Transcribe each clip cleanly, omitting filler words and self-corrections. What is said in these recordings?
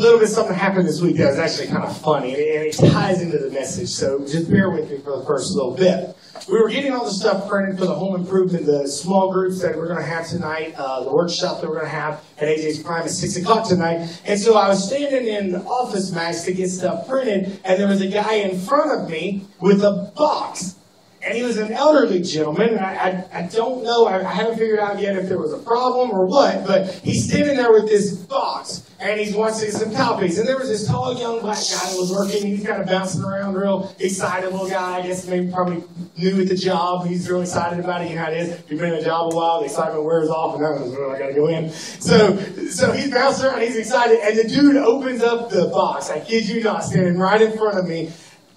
little bit something happened this week that was actually kind of funny, and it ties into the message, so just bear with me for the first little bit. We were getting all the stuff printed for the home improvement, the small groups that we're going to have tonight, the workshop that we're going to have at AJ's Prime at 6 o'clock tonight. And so I was standing in Office Max to get stuff printed, and there was a guy in front of me with a box. And he was an elderly gentleman, and I don't know, I haven't figured out yet if there was a problem or what, but he's standing there with this box, and he wants to get some copies. And there was this tall young black guy that was working. He's kind of bouncing around, real excited little guy. I guess maybe probably new at the job. He's real excited about it. You know how it is. You've been in a job a while, the excitement wears off, and I got to go in. So he's bouncing around, he's excited, and the dude opens up the box, I kid you not, standing right in front of me,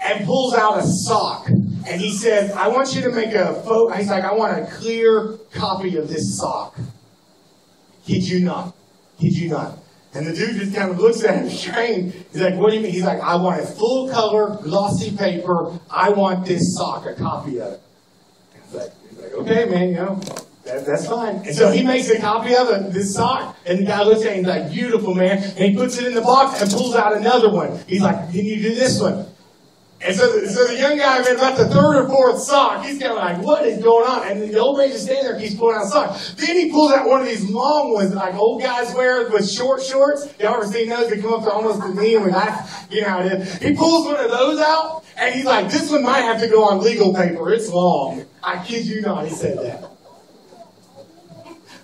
and pulls out a sock. And he says, I want you to make a photo. He's like, I want a clear copy of this sock. Kid you not. Kid you not. And the dude just kind of looks at him strange. He's like, what do you mean? He's like, I want a full color, glossy paper. I want this sock, a copy of it. He's like, okay, man, you know, that's fine. And so he makes a copy of it, this sock, and the guy looks at it and he's like, beautiful, man. And he puts it in the box and pulls out another one. He's like, can you do this one? And so the young guy, man, about the third or fourth sock, he's kind of like, what is going on? And the old man just standing there, keeps pulling out socks. Then he pulls out one of these long ones that like old guys wear with short shorts. Y'all ever seen those? They come up to almost the knee and we laugh. You know how it is. He pulls one of those out, and he's like, this one might have to go on legal paper. It's long. I kid you not, he said that.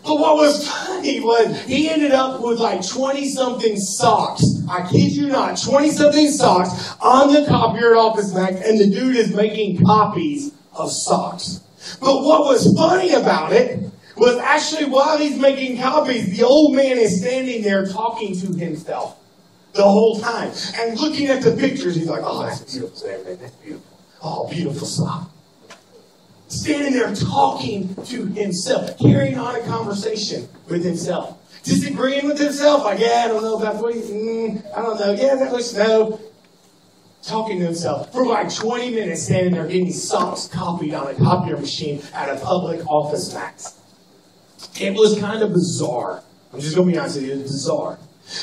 But what was funny was he ended up with like 20-something socks. I kid you not, 20-something socks on the copier at Office Max, and the dude is making copies of socks. But what was funny about it was actually while he's making copies, the old man is standing there talking to himself the whole time. And looking at the pictures, he's like, oh, that's beautiful, man. That's beautiful. Oh, beautiful sock. Standing there talking to himself, carrying on a conversation with himself. Disagreeing with himself, like, yeah, I don't know about what I don't know, yeah, that looks, no. Talking to himself for like 20 minutes, standing there getting socks copied on a copier machine at a public Office Max. It was kind of bizarre. I'm just going to be honest with you, it was bizarre.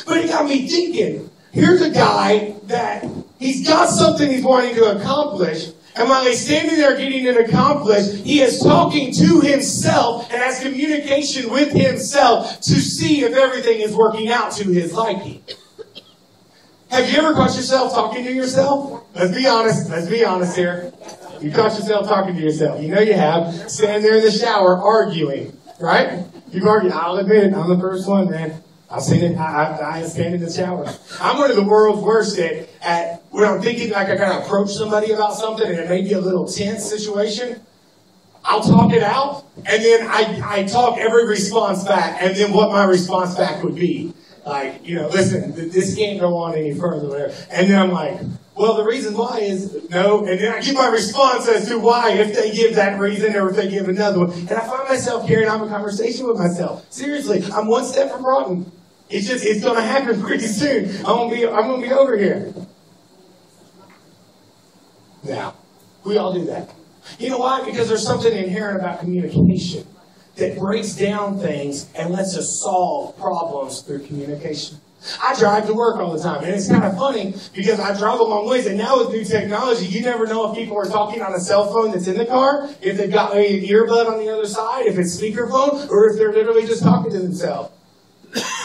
But it got me thinking, here's a guy that he's got something he's wanting to accomplish, and while he's standing there getting it accomplished, he is talking to himself and has communication with himself to see if everything is working out to his liking. Have you ever caught yourself talking to yourself? Let's be honest. Let's be honest here. You caught yourself talking to yourself. You know you have. Standing there in the shower arguing, right? You've argued. I'll admit it. I'm the first one, man. I've seen it. I stand in the shower. I'm one of the world's worst at when I'm thinking like I gotta approach somebody about something and it may be a little tense situation. I'll talk it out, and then I talk every response back, and then what my response back would be. Like, you know, listen, this can't go on any further, whatever. And then I'm like, well, the reason why is no, and then I give my response as to why, if they give that reason or if they give another one. And I find myself carrying on a conversation with myself. Seriously, I'm one step from rotten. It's going to happen pretty soon. I'm going to be over here. Now, we all do that. You know why? Because there's something inherent about communication that breaks down things and lets us solve problems through communication. I drive to work all the time, and it's kind of funny because I drive a long ways, and now with new technology, you never know if people are talking on a cell phone that's in the car, if they've got maybe an earbud on the other side, if it's speakerphone, or if they're literally just talking to themselves.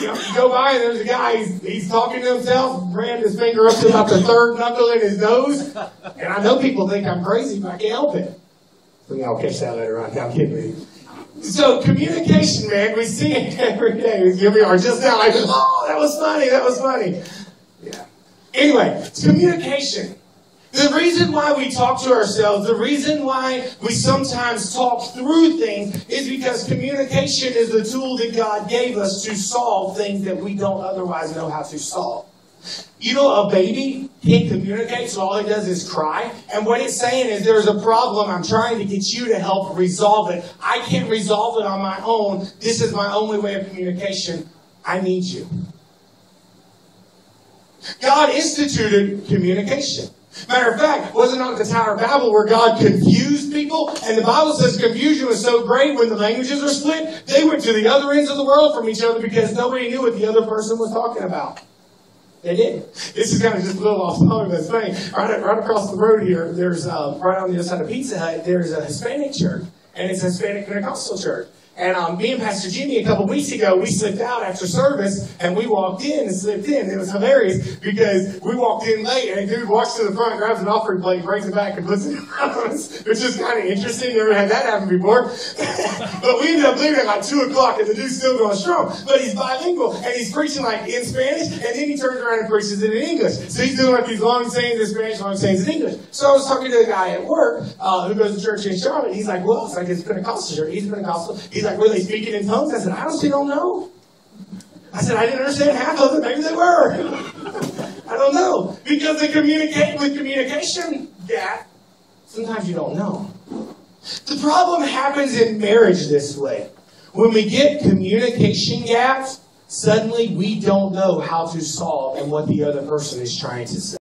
You know, you go by and there's a guy, he's talking to himself, ran his finger up to about the third knuckle in his nose, and I know people think I'm crazy, but I can't help it. I'll catch that later on. Now, I'm kidding. So communication, man, we see it every day. Here we are just now like, oh, that was funny, that was funny. Yeah. Anyway, it's communication. The reason why we talk to ourselves, the reason why we sometimes talk through things is because communication is the tool that God gave us to solve things that we don't otherwise know how to solve. You know, a baby can't communicate, so all it does is cry. And what it's saying is there's a problem. I'm trying to get you to help resolve it. I can't resolve it on my own. This is my only way of communication. I need you. God instituted communication. Matter of fact, wasn't it on the Tower of Babel where God confused people? And the Bible says confusion was so great when the languages were split, they went to the other ends of the world from each other because nobody knew what the other person was talking about. They did. This is kind of just a little off topic, but it's funny. Right across the road here, there's right on the other side of Pizza Hut, there's a Hispanic church, and it's a Hispanic Pentecostal church. And me and Pastor Jimmy, a couple weeks ago, we slipped out after service, and we walked in and slipped in. It was hilarious because we walked in late, and a dude walks to the front, grabs an offering plate, brings it back, and puts it in front of us, which is kind of interesting. Never had that happen before. But we ended up leaving at like 2 o'clock, and the dude's still going strong. But he's bilingual, and he's preaching like in Spanish, and then he turns around and preaches it in English. So he's doing like these long sayings in Spanish, long sayings in English. So I was talking to a guy at work who goes to church in Charlotte. He's like, well, it's like his Pentecostal church. He's Pentecostal. He's like, really speaking in tongues? I said, I honestly don't know. I said, I didn't understand half of it. Maybe they were. I don't know. Because they communicate with communication gap. Sometimes you don't know. The problem happens in marriage this way. When we get communication gaps, suddenly we don't know how to solve and what the other person is trying to say.